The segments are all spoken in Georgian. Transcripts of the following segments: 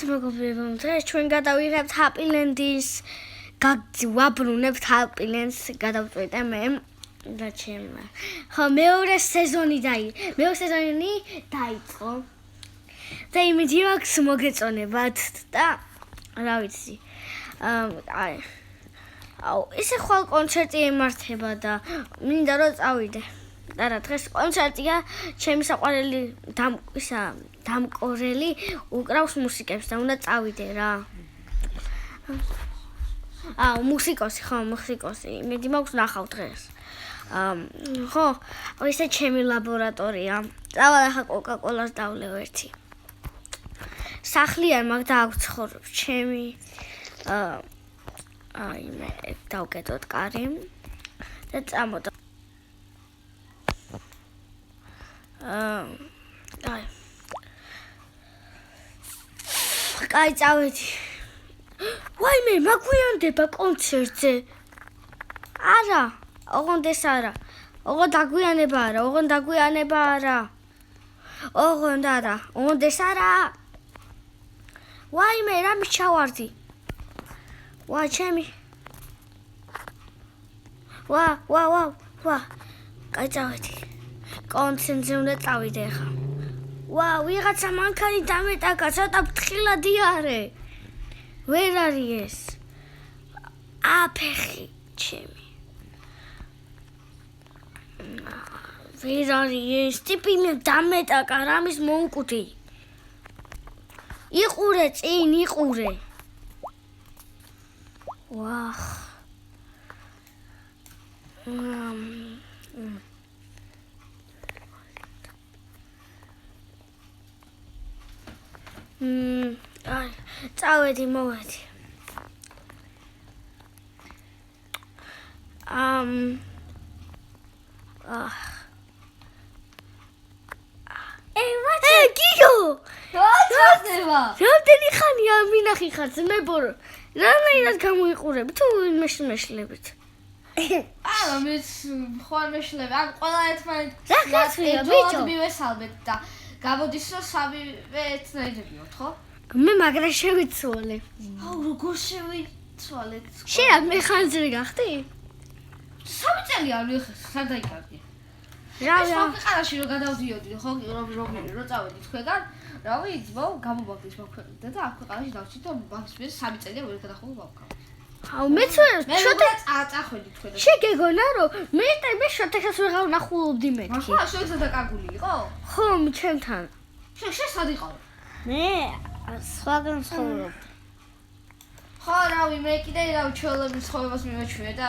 მოგესალმებით მეგობრებო, დღეს ჩვენ გადავიღებთ ჰაპილენდის ვაბრუნებთ ჰაპილენდს გადავწყვეტე მე და ჩემმა. ხო, მეორე სეზონი დაიწყო. და იმედი მაქვს მოგეწონებათ და რა ვიცი. ესე ხვალ კონცერტი ემართება და მინდა რომ წავიდე. და რა დღეს კონცერტია, ჩემი საყვარელი დამკორელი უკრავს მუსიკებს და უნდა წავიდე რა. მუსიკოსი. იმედი მაქვს ნახავ დღეს. ხო, ესე ჩემი ლაბორატორია. წავალ ახლა კოკა-კოლას დავლევ ერთი. სახლი არ მაგ დააგცხოვრებ ჩემი. მე დავკეტოთ კარი და წამოდი. კაი, წავედი. ვაიმე, მაგვიანდება კონცერტზე. არა, ოღონდეს არა. ოღონდ დაგვიანება არა. ოღონდეს არა. ვაიმე, რა მიჩავარდი? ვა, ჩემი. ვა. კაი, წავედი. კონცერტზე უნდა წავიდე ხა. ვა, ვიღაცა მანქანი დამეტაკა, ცოტა ფრთხილადი არე. ვერ არის ეს? აფეხი ჩემი. ვერ არის ეს? ტიპი მე დამეტაკა, რამის მომკვდი. იყურე წინ, იყურე. ვახ. წავედი, მოვედი. გიგო! რა ხდება? რამდენი ხანია მინახი ხარ ძმებო? რანაირად გამოიყურებ თუ მეშლებით? მე ხوار მეშლები. ყველა ერთმანეთს რა გასვია, ბიჭო? მივესალმეთ და გამოდის რომ სამივე ერთნაირები ვართ, ხო? მე მაგრა შევიცვალე. როგორ შევიცვალეთ? შენ მე ხანძრი გახდი? 3 წელი არ ვიხარ, სად დაიკარგე? რა. ქვეყანაში რომ გადავდიოდი, ხო, რომ წავედი თქვენგან, რა ვიცი, გამოვაგდეს მოქმედება და აქ ქვეყანაში დავჭით და მაგის მე 3 წელია ვერ გადახვალ ბავკა. მეც შოთა წახვედი თქვენ. შეგეგონა რომ მე შოთასაც ვეღარ ნახულობდი მეთქი. ხო, შენ დაკარგული იყო? ხო, ჩემთან. შენ სად იყავ? მე სხვაგან ცხოვრობ. ხო, რავი, მე კიდე რავი ჩვეულების ცხოვრებას მივაჩვენე და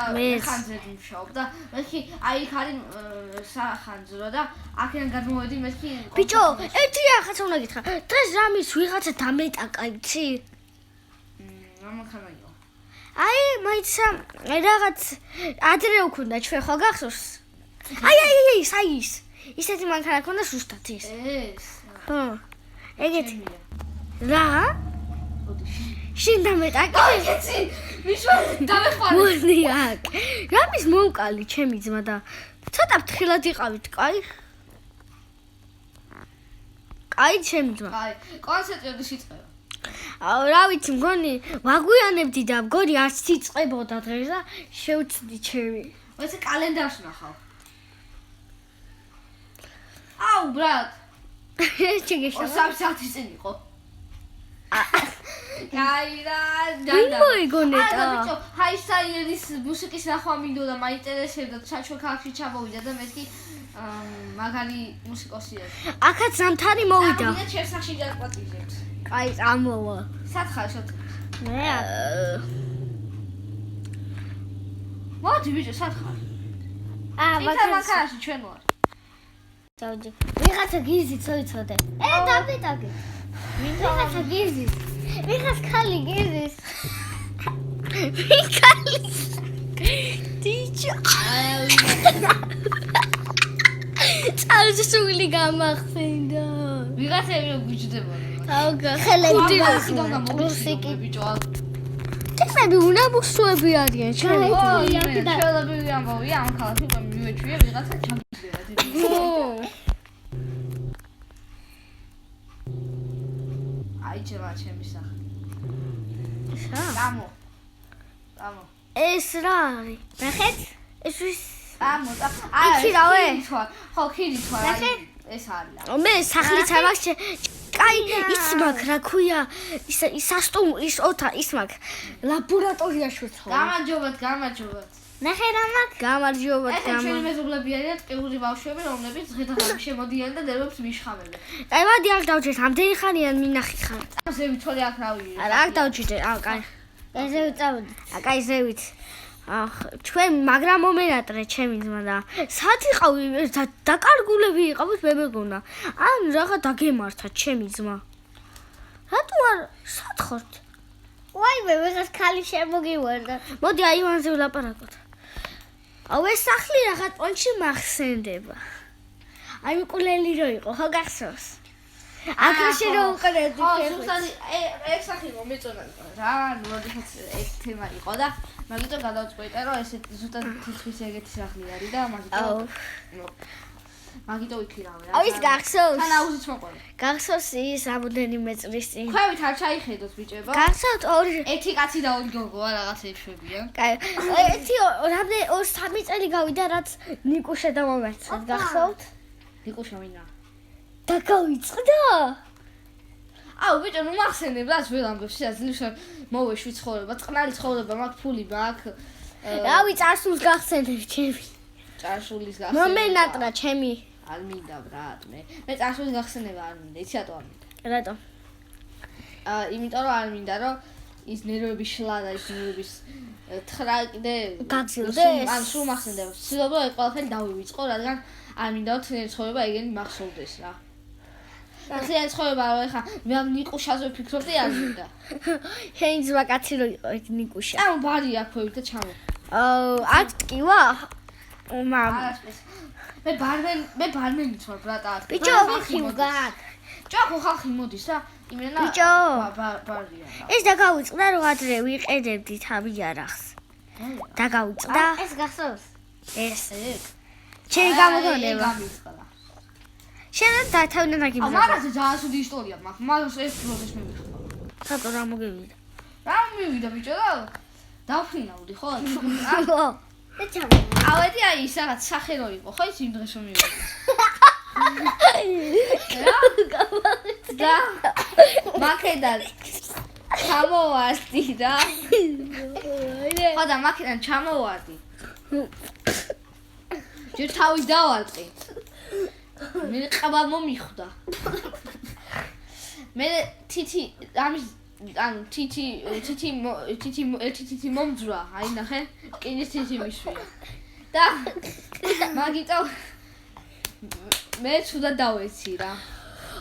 ხანძრად ვმშაობ და მეთქი აი იქ არის სახანძრო და აქედან გადმოვედი მეთქი. ბიჭო, ერთი ახაც უნდა გითხრა. დღეს რამის ვიღაცა დამეტაკა, იცი? რა მანქანაა? აი, მაიცა რაღაც ადრე უქონდა ჩვენ ხო გახსოვს? აი, საის. ისეთი მანქანა ქონდა ზუსტად ის. ეს. ხო. ეგეთი. რა? ოდიში. შენ დამეტაკი? ეგეთი. მიშვა დამეხმარე. მოდი აქ. რამის მომკალი ჩემი ძმა და ცოტა ფრთხილად იყავით, კაი? კაი, ჩემი ძმა. კაი, კონცერტი შეწყება. რა ვიცი, მგონი ვაგვიანებდი და მგონი არც იწყებოდა დღეს და შევწდი ჩემი. ეს კალენდარში ნახავ. ბრატ. ეს ჩიგეშა. 3 საათი წინ იყო. კაი რა, ვინ მოიგონეტა? ბიჭო, ჰაისაიერის მუსიკის ნახვა მინდოდა, მაინტერესებდა, ჩვენ ქალაქში ჩამოვიდა და მეთქი მაგარი მუსიკოსია. აქაც ზამთარი მოვიდა. და ჩემს სახში დაგპატიჟებს. კაი, წამოვა. სად ხარ შოთა? მე მოდი ბიჭო, სად ხარ? მანქანაში ჩვენ ვარ. დავდი. ვიღაცა გიზით წოიცოდე. დამეტაკი. ვიღაცა გიზით. ვიღაც ხალი გიზის. ვიღალი. დიჭო. წავსული გამახსენდა. ვიღაცები რომ გიჯდებოდნენ. ხელები მუსიკი ბიჭო. ტექნები უნაბუსოები არიან, ჩემები ამბავია, ამ ქალაქში მივეჩვია ვიღაცა ჩამგდება. აი მიჩება ჩემი სახე. რა? გამო. ეს რა არის? ნახეთ? ეს ვის გამო. იქი რავე? ხო, ხილი თვა. ეს არის. მე სახლიც არ მაქვს. კაი, ის მაქვს, რა ქვია? ის სასტუმრო, ის ოთა, ის მაქვს. ლაბორატორიაში ვცხოვრობ. გამარჯობათ. ნახე რა მაქვს? გამარჯობათ, ჩვენი მეზობლები არიან ტყიური ბავშვები, რომლებიც ღეთაღამში შემოდიან და დერბებს მიშხავენ. აი, მოდი აქ დავჭერთ, ამდენი ხანიან მინახი ხარ. ზევით თორე აქ რავი. არა, აქ დავჭიდე, კაი. ზევით წავედი. კაი, ზევით. ჩვენ მაგრამ მომენატრე ჩემი ძმა და სად იყავი დაკარგულები იყავით მე მეგონა ან რაღა დაგემართა ჩემი ძმა რატო არ სად ხართ ვაი მე ვიღაც ქალი შემოგივარდა მოდი აი ვანზე ვლაპარაკოთ აუ ეს სახლი რაღა პონჩი მახსენდება აი მიკულელი რო იყო ხო გახსოვს აკრეში რო უყრედი ხო სულთანი ეს სახი მომეწონა რა როდესაც ეს თემა იყო და მაგიტო გადავწყვეტე რომ ეს ზუსტად თითქმის ეგეთი სახლი არის და მაგიტო ვიქირავე რა. აუ ის გახსოვს? თან აუზიც მოყოლე. გახსოვს ის რამოდენიმე წლის წინ? ქვევით არ ჩაიხედოთ ბიჭებო. გახსოვთ ერთი კაცი და ორი გოგო რაღაცა შვებია. კაი. ერთი რამდენი 2-3 წელი გავიდა რაც ნიკუშა დამომერცხეთ. გახსოვთ? ნიკუშა ვინა? დაგავიწყდა? აუ ბიჭო ნუ მახსენებ რა ძველ ამბებს შეიძლება მოვეშვი ცხოვრება წყნარი ცხოვრება მაქვს ფული მაქვს რავი წარსულს გახსენებ ჩემი წარსულის გახსენება მომენატრა ჩემი არ მინდა ბრატ მე წარსულის გახსენება არ მინდა იცი რატო არ მინდა რატო იმიტომ რომ არ მინდა რომ ის ნერვების შლა და ის ნერვების თხრა კიდე გაგზილდეს ან სულ მახსენდება ვცდილობ რომ ეს ყველაფერი დავივიწყო რადგან არ მინდა რომ თნელი ცხოვრება ეგენი მახსოვდეს რა ახლა ცხოვრება რა ხა მე ამ ნიკუშაზე ვფიქრობდი არ მინდა შენ ძმა კაცი რო იყო ეს ნიკუშა ამ ბარი აქვევით და ჩამო აქ ტკივა მამ მე ბარმენი ვარ ბრატა ბიჭო ხილგან ჭახო ხალხი მოდის რა იმენა ბიჭო ბარია ეს დაგავიწყდა რომ ადრე ვიყედებდით ამ იარაღს დაგავიწყდა ეს გახსოვს ეს ჩემი გამოგონება შენ და თავიდან აგიბზა. მაგაზე ძალიან სუდი ისტორია მაქვს. მაგას ეს პროცესი მე ვიხმარ. ხატო რა მოგევიდა? რა მივიდა ბიჭო და დავფრინავდი ხო? ხო. ეჩამო. ავედი აი ის რაღაც სახე რო იყო, ხო ის იმ დღეს რომ მივიდა. და მაკედან ჩამოვარდი და ხო და მაკედან ჩამოვარდი. ჯერ თავი დავალყი. მე ყაბა მომიხვდა. მე თითი ამის ანუ თითი მომძვრა, აი ნახე, კიდე თითი მისვია. და მაგიტო მე ცუდა დავეცი რა.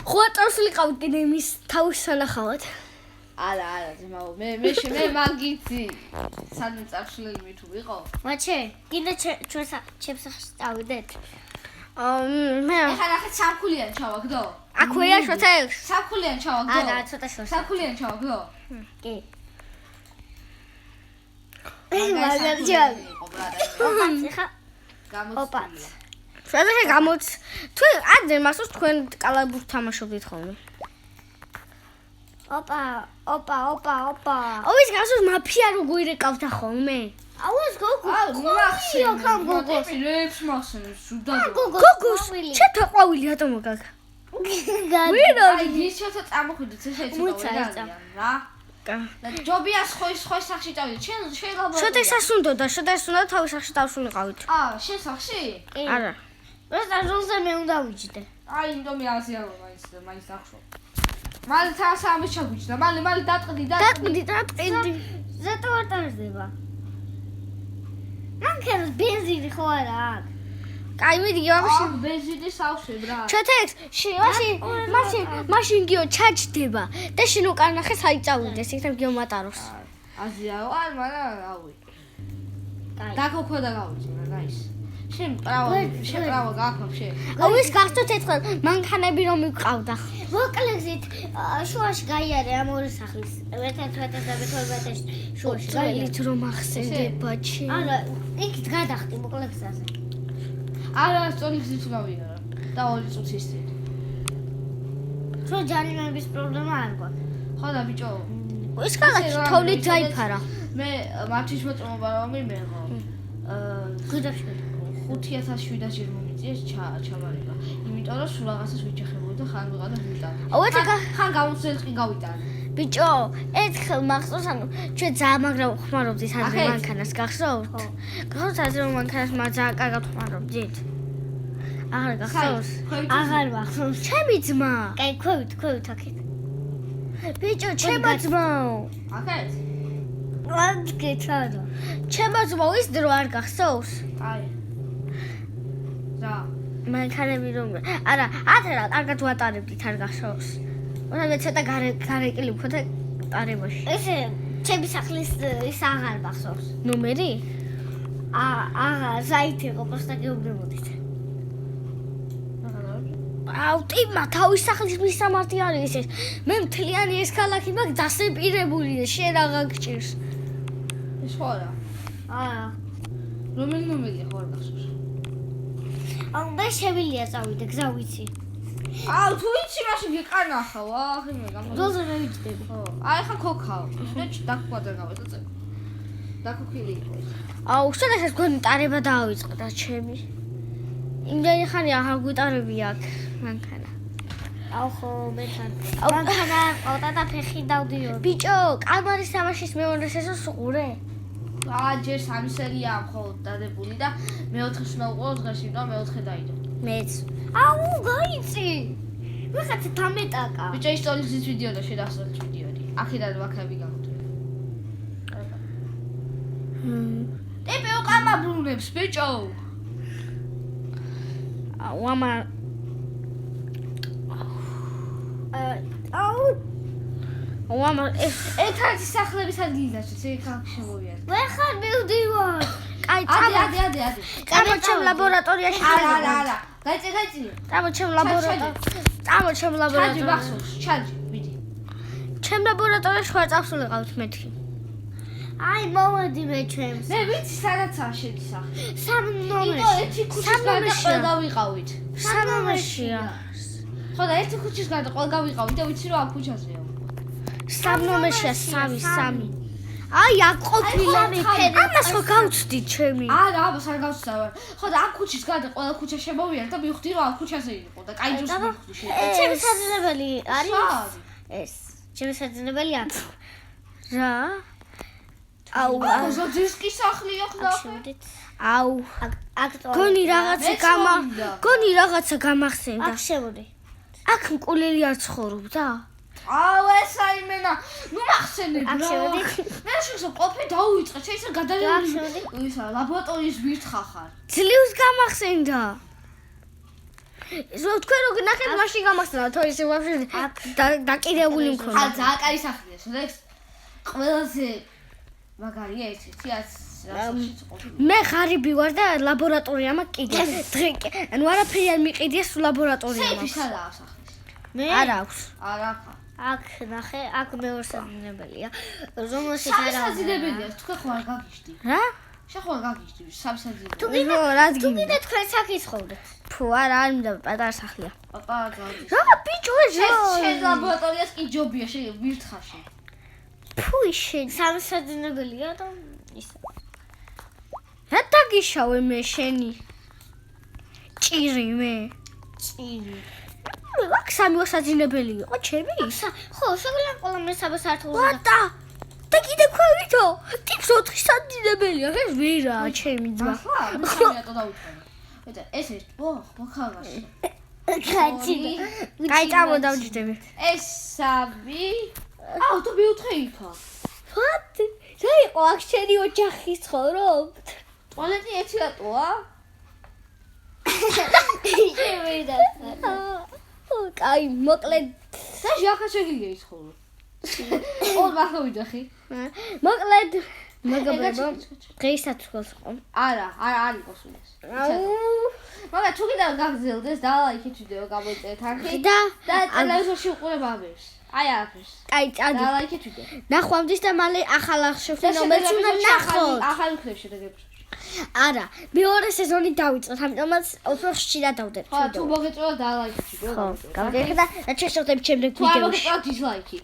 ხო წარსული ყავით კიდე იმის თავის სანახავად. არა, ძმაო, მე მაგითი სანამ წარსულელი მე თუ ვიყო. მაჩე, კიდე ჩვენს ჩემს წავიდეთ. მე ეხლა ნახე სამქულიანი ჩავაგდო. აქვეა შოთექს. სამქულიანი ჩავაგდო. არა, ცოტა შორს. სამქულიანი ჩავაგდო. კი. მაგარჯან. ოპა. ოპა. შეიძლება გამოც თუ ადრე მასოს თქვენ კალაბურს თამაშობდით ხოლმე. ოპა. ოვის გასოს მაფია როგორ ეკავდა ხოლმე? აუს გოგო. მახსენე. პირებს მახსენე, სუდა. გოგოს ჩეთა ყვავილი რატომ მოგაგა? ვინა ის შეთა წამოხვიდეთ ეს შეიძლება რა. და ჯობია სხვა სახში წავიდეთ. შენ შეიძლება შოთექს უნდა თავის სახში დავსულიყავით. შენ სახში? არა. ეს აზულზე მე უნდა ვიჯდე. აი ინდომი აზიარო მაინც ახშო. მალე თასამის ჩაგვიჭდა. მალე დატყდი. ზეთო არ ტარდება. მანქანას ბენზინი ხო არა აქვს? კაი მიდი ვაფშე ბენზინი სავსე ბრა. ჩათექს მაშინ გიო ჩაჯდება და შენ უკან ნახე საიწავიდეს იქნებ გიო მატაროს. აზიაო არ მარა რავი. დაგოქვა და გავიწია გაის. შენ პრავა გააქვთ შენ. აუ ის გახსოვთ ერთხელ მანქანები რომ მიყავდა. მოკლედ შუაში გაიარე ამ ორი სახლის. ერთ-ერთ შუაში გაიარეთ რომ ახსენდება ჩი. არა, იქით გადახტი მოკლედაზე. არა, სწორი გზით გავიარა და 2 წუთის წინ. რო ჯარიმების პრობლემა არ გვაქვს. ხო და ბიჭო ის ქალაქი თოვლით დაიფარა მე მართვის მოწმობა რომ იმეღო 5700 ჯერ მომიწიეს ჩავარება იმიტომ რომ სულ რაღაცას ვიჩეხებოდი და ხან ვიღადა ვიტანე ხან გამოცდილ გავიტანე ბიჭო ერთხელ მახსოვს ანუ ჩვენ ძალიან მაგრამ ხმარობდით ადრე მანქანას გახსოვთ გახსოვთ ადრე მანქანას მაგრამ კარგად ხმარობდით აღარ გახსოვს აღარ მახსოვს ჩემი ძმა კაი ქვევით აქეთ ბიჭო ჩემო ძმაო აქეთ ვაგეცადო ჩემო ძმაო ის დრო არ გახსოვს აი რა მანქანები რომ არა ათერა კარგად ვატარებდით არ გახსოვს მაგრამ ცოტა გარეკილი მქონდა პარებაში ესე ჩემი სახლის ის აღარ მახსოვს ნომერი აღარ საით იყო პროსტა გეუბნებოდით აუ ტიმა თავის სახლის მისამართი არის ეს მე მთლიანი ეს ქალაქი მაგ დასეპირებული და შენ აღარ გჭირს ეს ხო არა რომელი ნომერია ხო არ გახსოვს აუ მე შევილია წავიდე გზა ვიცი აუ თუ იცი მაშინ გიყანახავ ახი მე გამო როზე მე ვიჭდები ხო აი ხა ქოქავ დაგყვადა გავეცე დაკოქილი იყო ეს აუ შენახეს გონი ტარება დაავიწყდა და ჩემი იმდენი ხანი აღარ გვიტარები აქ მანქანა აუ ხო მე თან მანქანა ყავდა და ფეხი დავდიოდი ბიჭო კალმარის თამაშის მეურნეს ესოს უყურე ჯერ 3 სერია მხოლოდ დადებული და მეოთხეს უნდა უყურო დღეს იმიტომ მეოთხე დაიდო მეც აუ გაიცი ვიღაცა დამეტაკა ბიჭო ისტორიის ვიდეო და შედასრულეთ ვიდეოდი აქედან ვაქები გამოდვე ტიპი უკამა ბრუნებს ბიჭო აუ ამა აუ ამა ეთარჯი სახლების ადგილი დაჭერს ეგ ქალაქში შემოვიარ ვერ ხარ მივდივარ კაი ადი წამოჩემ ლაბორატორიაში არა გაიწე წამოჩემ ლაბორატორიაში ჩაჯი ვიდი ჩემ ლაბორატორიაში ხარ წავსულიყავთ მეთქი აი მოვედი მე ჩემს მე ვიცი სადაცაა შენი სახლი სამ ნომერში იტო ერთი ქუჩის გარდა ყველა ვიყავით სამ ნომერშია ხო და ერთი ქუჩის გარდა ყველა გავიყავით და ვიცი რომ ამ ქუჩაზეა სამ ნომერშია 3 აი აქ ყოფილა ამას ხო გავწვდით ჩემი არა ამას არ გავწვდა ხო და ამ ქუჩის გარდა ყველა ქუჩა შემოვიარ და მივხვდი რომ ამ ქუჩაზე იყო და კაი ჯოს მივხვდი შენ ჩემი საძინებელი არის ეს ჩემი საძინებელი აქ რა აუ ზოძისკის სახლია ხნახე აუ გონი რაღაცა გამახსენდა აქ შემოდი აქ მკვლელი არ ცხოვრობდა აუ ესა იმენა ნუ მახსენებ რა მე შეიძლება ყოფილი დაუიწყე შეიძლება გადავიდე ისა ლაბორატორიის ვირთხა ხარ ძლივს გამახსენდა ზო თქვენ რო გნახეთ მაშინ გამახსენდა თო ისე ვაფშე დაკიდებული მქონდა ძალიან კაი სახლია ეს ყველაზე მაგარია ესეთი მე ღარიბი ვარ და ლაბორატორია მაქვს კიდე დღე ანუ არაფერი არ მიყიდია სულ ლაბორატორია მაქვს საერთოდ სახლის მე არ აქვს არა აქ ნახე აქ მეორე საძინებელია რომელშიც არა საძინებელია თქვენ ხო არ გაგიშდი რა შენ ხო არ გაგიშდი სამსაძინებელი თუ კიდე თქვენ საქის ხოვდეთ ფუ არა არ მინდა პატარა სახლია პატარა რა ბიჭო ეს შენ ლაბორატორიას კი ჯობია შენ ვირთხაში ფუ შენ სამსაძინებელია და ისა რა დაგიშავე მე შენი ჭირი მე აქ სამი საძინებელი იყო ჩემი ხო შეგლან ყველა მე საბასართულზე ვატა და კიდე ქვევითო ტიპს 4 საძინებელია ეს ვერაა ჩემი ძმა ახლა მე სამიატო დავუწყე და ეს ერთ ბოხალაში კაცი კაი წამოდავჯდები ეს სამი აუ თუ მეოთხე იქა ფატი რა იყო აქ შენი ოჯახი ცხოვრობთ ტუალეტი ერთი რატოა შევიდა კაი მოკლედ და ჟახა შეგიძლია იცხოვრო ორ მახლა ვიძახი მოკლედ მეგობრებო დღეისაც გქონს ხო არა არ იყოს ეს მაგრამ თუ კიდევ გაგზელდეს და ლაიქით ვიდეო გამოიწერეთ არხი და ტელევიზორში უყურებ ამერს აი აქეს კაი წადი და ლაიქით ვიდეო ნახვამდის და მალე ახალ ახშევში ნომერს უნდა ნახოთ ახალი ქრეში შეგებრო არა მეორე სეზონი დავიწყოთ ამიტომაც უფრო ხშირად დავდებ ხო თუ მოგეწონა და ლაიქით ვიდეო ხო გავდიხე და შეშოვდები შემდეგ ვიდეოში თუ არ მოგეწონა დისლაიკი